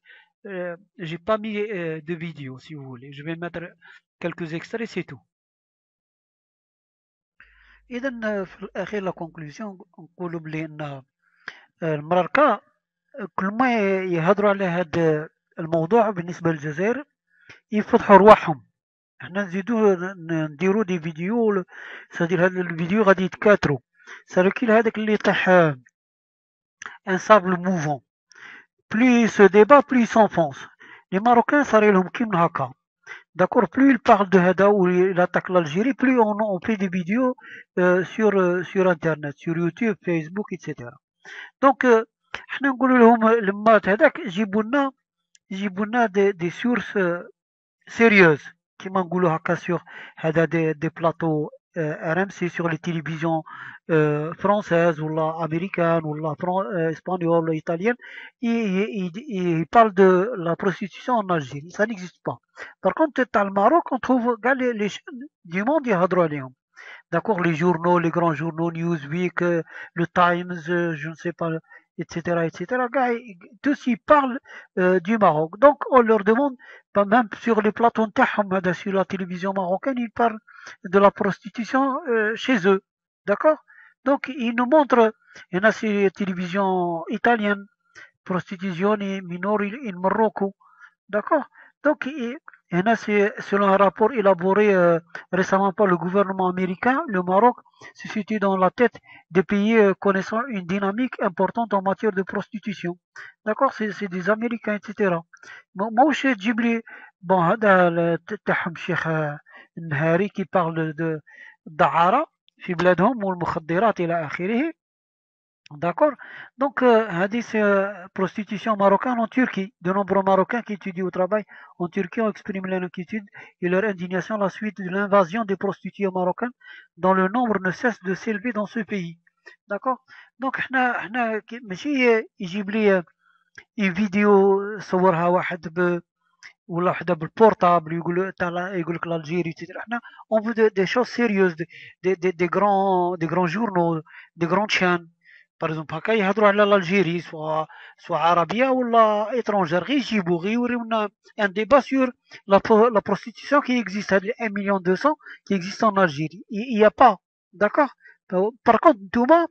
j'ai pas mis de vidéo, si vous voulez. Je vais mettre quelques extraits, c'est tout. إذا في الأخير لا كونكلوزيون نقولوا بلي أن المراركة كل ما يهضروا على هذا الموضوع بالنسبة للجزائر يفضحوا رواحهم. احنا نزيدو نديرو دي فيديو سادير هاد الفيديو غادي يتكاثروا سالكيل هذاك اللي طاح ان سابل موفون بلي سو ديبا بلي سونفونس لي ماروكان صار لهم كيما هكا. D'accord, plus il parle de Hada ou il attaque l'Algérie, plus on fait des vidéos sur Internet, sur YouTube, Facebook, etc. Donc, احنا نقول لهم لمات هذاك جيبوا لنا des sources sérieuses كيما نقولوا هكا sur هذا des plateaux RMC sur les télévisions françaises ou américaines ou espagnoles ou italiennes. Il parle de la prostitution en Algérie. Ça n'existe pas. Par contre, dans le Maroc, on trouve les chaînes du monde, d'accord, les journaux, les grands journaux, Newsweek, le Times, je ne sais pas, etc., etc. Tous ils parlent du Maroc. Donc on leur demande, même sur les plateaux نتاعهم, sur la télévision marocaine, ils parlent de la prostitution chez eux. D'accord? Donc ils nous montrent, il y en a sur la télévision italienne, prostituzioni minori in Marocco. D'accord? Donc, il y en a, selon un rapport élaboré récemment par le gouvernement américain, le Maroc se situe dans la tête des pays connaissant une dynamique importante en matière de prostitution. D'accord? C'est des Américains, etc. moi وش تجيب لي بون هذا تاعهم شيخ النهاري qui parle de الدعارة في بلادهم والمخدرات إلى آخره. D'accord. Donc, c'est prostitution marocaine en Turquie. De nombreux Marocains qui étudient au travail en Turquie ont exprimé leur inquiétude et leur indignation à la suite de l'invasion des prostituées marocaines, dont le nombre ne cesse de s'élever dans ce pays. D'accord. Donc, ماشي يجيب لي une vidéo صورها واحد ولا وحده بالبورتابل يقول لك l'Algérie, etc. احنا on veut des choses sérieuses, des grands journaux, des grandes chaînes. par exemple هكا يهضروا على l'Algérie, soit عربيه ولا étrangère, غير يجيبوا غير يوريونا un débat sur la prostitution qui existe, هاد 1 million 200 qui existe en Algérie. il y a pas. d'accord. par contre نتوما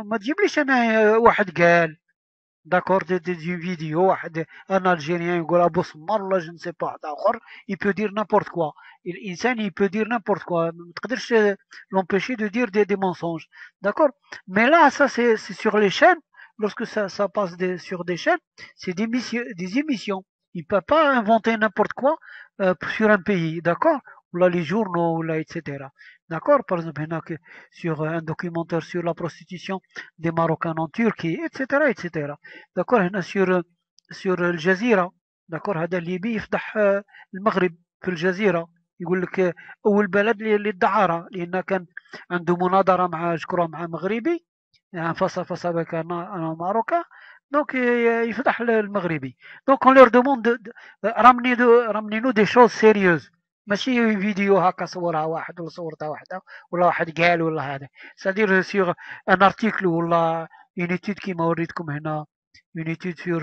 ما تجيبليش انا واحد قال d'accord, des vidéos, un Algérien, je ne sais pas, il peut dire n'importe quoi. Il peut dire n'importe quoi. L'empêcher de dire des mensonges. D'accord. Mais là, ça, c'est sur les chaînes. Lorsque ça passe sur des chaînes, c'est des émissions. Il ne peut pas inventer n'importe quoi sur un pays. D'accord. Ou là, les journaux, ou là, etc. D'accord. Par exemple, il y en a que sur un documentaire sur la prostitution des Marocains en Turquie, etc., etc. d'accord. هنا sur الجزيرة. d'accord. هذا الليبي يفضح المغرب في الجزيرة. يقول لك أول بلد للدعارة، لأن كان عنده مناظرة مع شكرا مع مغربي، يعني فصل بك أنا ماروكا. دونك يفضح المغربي. دونك on leur demande ramenez-nous des choses sérieuses، ماشي فيديو هكا صورها واحد ولا صورتها واحدة ولا واحد قال ولا هذا. سادير سيغ ان ارتيكل ولا une étude كيما وريتكم هنا، une étude sur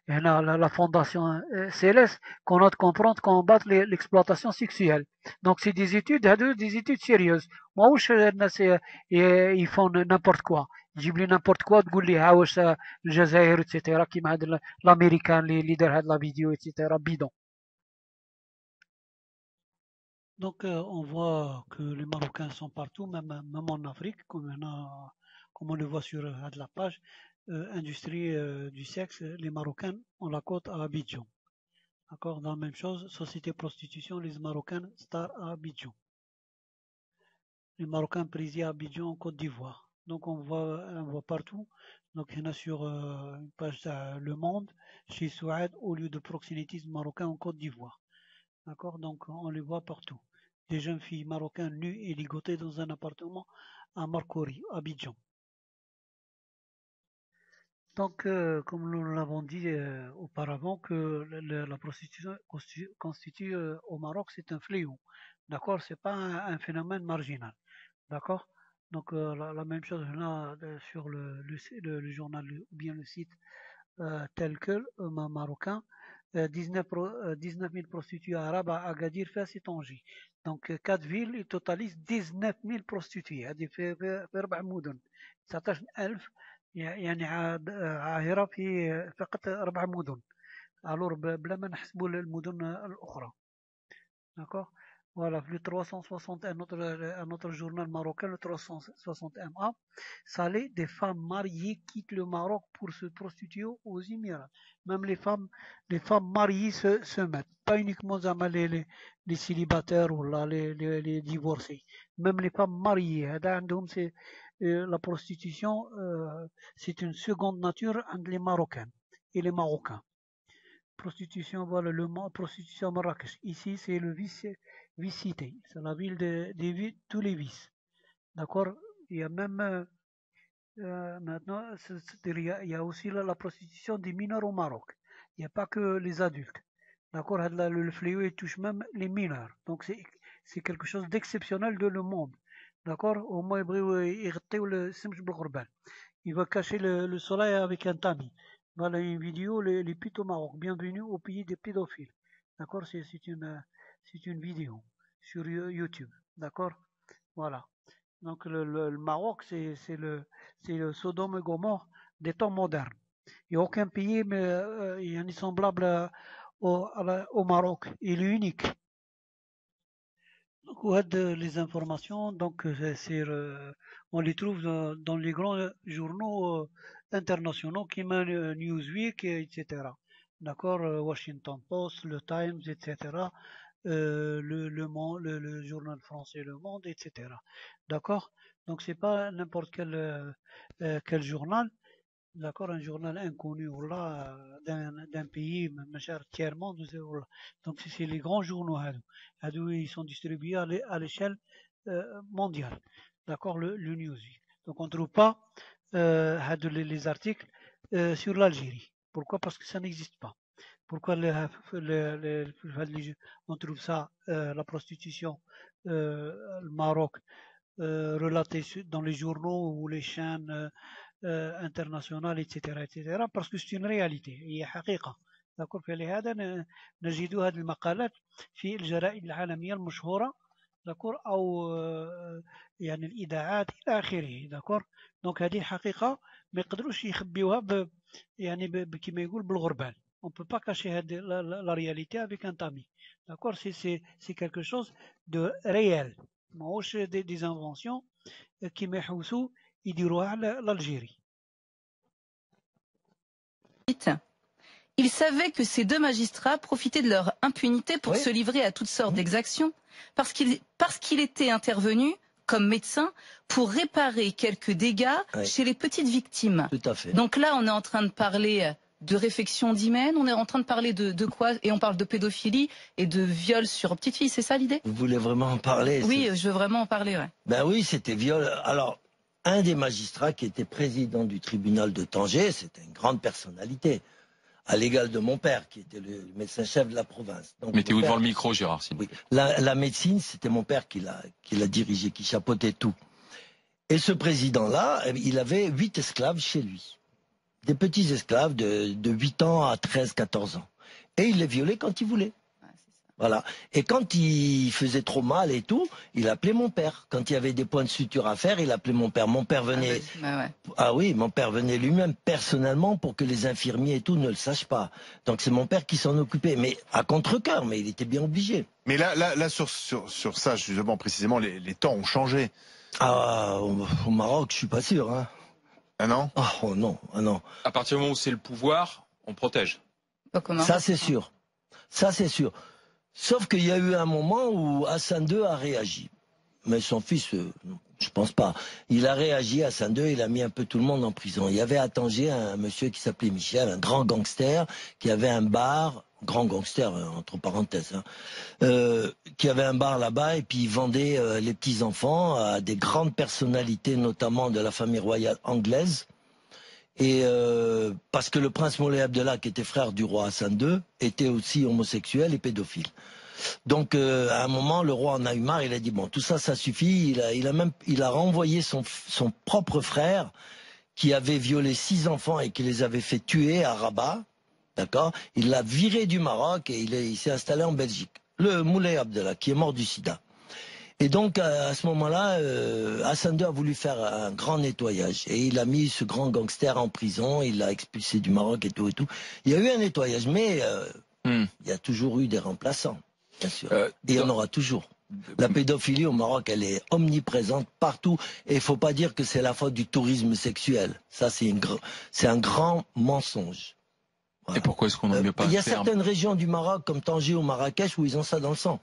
la fondation Céleste, qu'on doit comprendre combattre l'exploitation sexuelle. Donc c'est des études sérieuses. moi ils font n'importe quoi. تجيب لي n'importe quoi تقول لي ها واش الجزائر etc. كيما هذا الامريكان اللي دار هاد لا فيديو etc. bidon. Donc, on voit que les Marocains sont partout, même en Afrique, comme on le voit sur la page. Industrie du sexe, les Marocains ont la cote à Abidjan. D'accord. Dans la même chose, société prostitution, les Marocains star à Abidjan. Les Marocains prisés à Abidjan en Côte d'Ivoire. Donc on voit partout. Donc il y en a sur une page Le Monde, chez Souad, au lieu de proxénétisme marocain en Côte d'Ivoire. D'accord. Donc on les voit partout. Des jeunes filles marocaines nues et ligotées dans un appartement à Marcory, Abidjan. Donc, comme nous l'avons dit auparavant, que la prostitution constitue au Maroc, c'est un fléau. D'accord. C'est pas un phénomène marginal. D'accord. Donc, la même chose là sur le journal ou bien le site tel que marocain. 19 000 prostituées arabes à Agadir, Fès et Tanger. Donc 4 villes, ils totalisent 19 000 prostituées. هذه في 4 مدن 19,000. يعني عاهرة في فقط 4 مدن. الور بلا ما نحسبوا المدن الأخرى. D'accord. Voilà, le 360, un autre journal marocain, le 361A, Salé, des femmes mariées quittent le Maroc pour se prostituer aux Émirats. Même les femmes mariées se mettent. Pas uniquement les célibataires ou là, les divorcés. Même les femmes mariées. C'est, la prostitution, c'est une seconde nature entre les Marocains et les Marocains. Prostitution, voilà, prostitution à Marrakech. Ici, c'est le vice-cité. C'est la ville des tous les vices. D'accord. Il y a même maintenant, il y a aussi la prostitution des mineurs au Maroc. Il n'y a pas que les adultes. D'accord. Le fléau il touche même les mineurs. Donc c'est quelque chose d'exceptionnel de le monde. d'accord. هما يبغيو يغطيو السمج بالغربال. Il va cacher le soleil avec un tamis. Voilà une vidéo, les putes au Maroc. Bienvenue au pays des pédophiles. D'accord, c'est une vidéo sur YouTube. D'accord. Voilà. Donc le Maroc, c'est le Sodome et Gomorre des temps modernes. Il n'y a aucun pays semblable au Maroc. Il est unique. Donc, les informations, donc on les trouve dans les grands journaux internationaux qui mènent Newsweek, etc. D'accord, Washington Post, le Times, etc. Le journal français Le Monde, etc. D'accord. Donc c'est pas n'importe quel journal. D'accord, un journal inconnu voilà, d'un pays tiers-monde. Voilà. Donc c'est les grands journaux. Ils sont distribués à l'échelle mondiale. D'accord, le Newsweek. Donc on ne trouve pas les articles sur l'Algérie. Pourquoi? Parce que ça n'existe pas. Pourquoi on trouve ça, la prostitution, le Maroc, relatée dans les journaux ou les chaînes internationales, etc., etc. parce que c'est une réalité هي حقيقة. d'accord. فلهذا نجد هذه المقالات في الجرائد العالمية المشهورة. d'accord. أو يعني الإذاعات إلى آخره. d'accord. دونك هذه حقيقة ما يقدروش يخبيوها يعني كما يقول بالغربال. On ne peut pas cacher la réalité avec un tamis. D'accord. C'est quelque chose de réel. ماهوش des inventions كما يحوسوا يديروها على l'Algérie. Il savait que ces deux magistrats profitaient de leur impunité pour se livrer à toutes sortes d'exactions, parce qu'il était intervenu comme médecin pour réparer quelques dégâts chez les petites victimes. Tout à fait. Donc là, on est en train de parler de réfection d'hymen, on est en train de parler de quoi? Et on parle de pédophilie et de viol sur petites filles, c'est ça l'idée? Vous voulez vraiment en parler? Oui, je veux vraiment en parler, ouais. Ben oui, c'était viol. Alors, un des magistrats qui était président du tribunal de Tanger, c'était une grande personnalité, à l'égal de mon père, qui était le médecin-chef de la province. Mettez-vous devant le micro, Gérard. Oui. La médecine, c'était mon père qui l'a dirigé, qui chapeautait tout. Et ce président-là, il avait 8 esclaves chez lui. Des petits esclaves de 8 ans à 13, 14 ans. Et il les violait quand il voulait. Voilà. Et quand il faisait trop mal et tout, il appelait mon père. Quand il y avait des points de suture à faire, il appelait mon père. Mon père venait. Ah oui, mon père venait lui-même personnellement pour que les infirmiers et tout ne le sachent pas. Donc c'est mon père qui s'en occupait, mais à contre-cœur, mais il était bien obligé. Mais là sur ça, justement, précisément, les temps ont changé. Ah, au Maroc, je suis pas sûr. Hein. Ah non? Oh non, ah non. À partir du moment où c'est le pouvoir, on protège. Ça c'est sûr. Ça c'est sûr. Sauf qu'il y a eu un moment où Hassan II a réagi. Mais son fils, je pense pas. Il a réagi, Hassan II, il a mis un peu tout le monde en prison. Il y avait à Tanger un monsieur qui s'appelait Michel, un grand gangster, qui avait un bar, grand gangster, entre parenthèses, qui avait un bar là-bas et puis il vendait les petits-enfants à des grandes personnalités, notamment de la famille royale anglaise. Et parce que le prince Moulay Abdallah, qui était frère du roi Hassan II, était aussi homosexuel et pédophile. Donc à un moment, le roi en a eu marre, il a dit bon, tout ça, ça suffit. Il a renvoyé son propre frère qui avait violé 6 enfants et qui les avait fait tuer à Rabat. D'accord. Il l'a viré du Maroc et il s'est installé en Belgique. Le Moulay Abdallah, qui est mort du sida. Et donc, à ce moment-là, Hassan II a voulu faire un grand nettoyage. Et il a mis ce grand gangster en prison, il l'a expulsé du Maroc et tout et tout. Il y a eu un nettoyage, mais il y a toujours eu des remplaçants, bien sûr. Et il y en aura toujours. La pédophilie au Maroc, elle est omniprésente partout. Et il ne faut pas dire que c'est la faute du tourisme sexuel. Ça, c'est un grand mensonge. Voilà. Et pourquoi est-ce qu'on n'en met pas? Il y a certaines régions du Maroc, comme Tanger ou Marrakech, où ils ont ça dans le sang.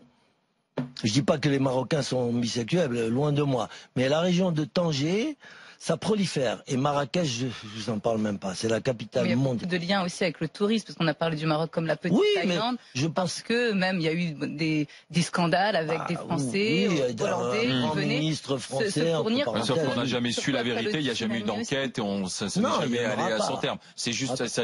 Je dis pas que les Marocains sont bisexuels, loin de moi. Mais la région de Tanger, ça prolifère. Et Marrakech, je vous en parle même pas. C'est la capitale du monde. Il y a beaucoup de liens aussi avec le tourisme, parce qu'on a parlé du Maroc comme la petite Thaïlande. Mais je pense que même il y a eu des scandales avec des Français, Hollandais qui venaient se fournir. Sauf qu'on n'a jamais su la vérité, il n'y a jamais eu d'enquête et ça n'est jamais allé à son terme. C'est juste ça.